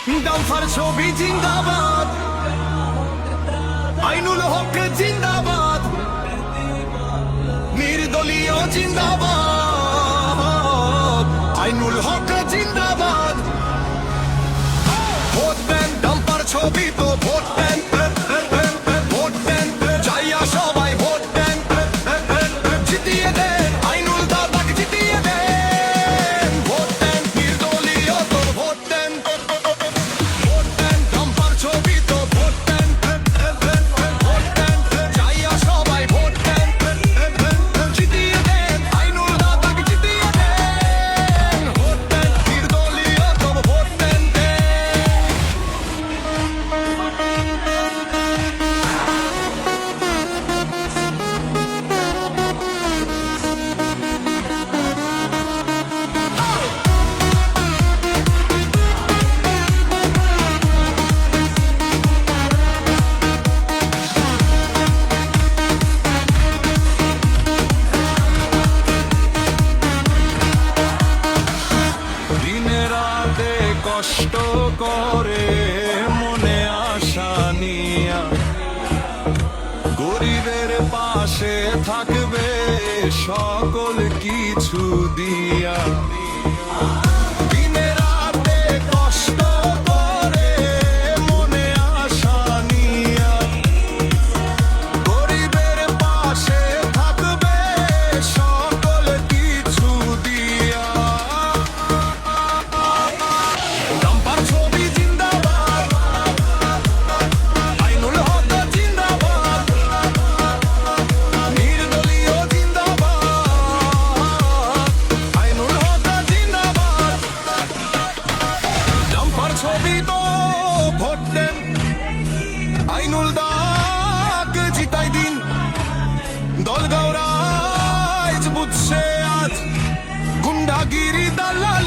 Dumper ছবি জিন্দাবাদ, আইনুল হক জিন্দাবাদ, নির্দলীয় জিন্দাবাদ, আইনুল হক জিন্দাবাদ। ভোট দেন ডাম্পার ছবি তো ভোট দেন, ভোট দেন যাইয়া সবাই ভোট দেন, জিতিয়ে দেন আইনুল দাদাকে জিতিয়ে দেন। ভোট দেন নির্দলীয় তো ভোট দেন, ভোট দেন ডাম্পার ছবি তো ভোট দেন, ভোট দেন যাইয়া সবাই ভোট দেন, জিতিয়ে দেন আইনুল দাদাকে জিতিয়ে দেন। ভোট দেন নির্দলীয় তো ভোট দেন। দিনে রাতে কষ্ট করে মনে আশা নিয়া, গরিবের পাশে থাকবে সকল কিছু দিয়া। দিনে রাতে কষ্ট করে মনে আশা নিয়া, গরিবের পাশে থাকবে সকল কিছু দিয়া। ডাম্পার ছবি জিন্দাবাদ, আইনুল হক জিন্দাবাদ, নির্দলীয় জিন্দাবাদ, আইনুল হক জিন্দাবাদ। ডাম্পার ছবি তো ভোট দেন, আইনুল দাগ জিতাই দিন। দল গৌরাইজ বুঝছে আজ গুন্ডাগিরি দালাল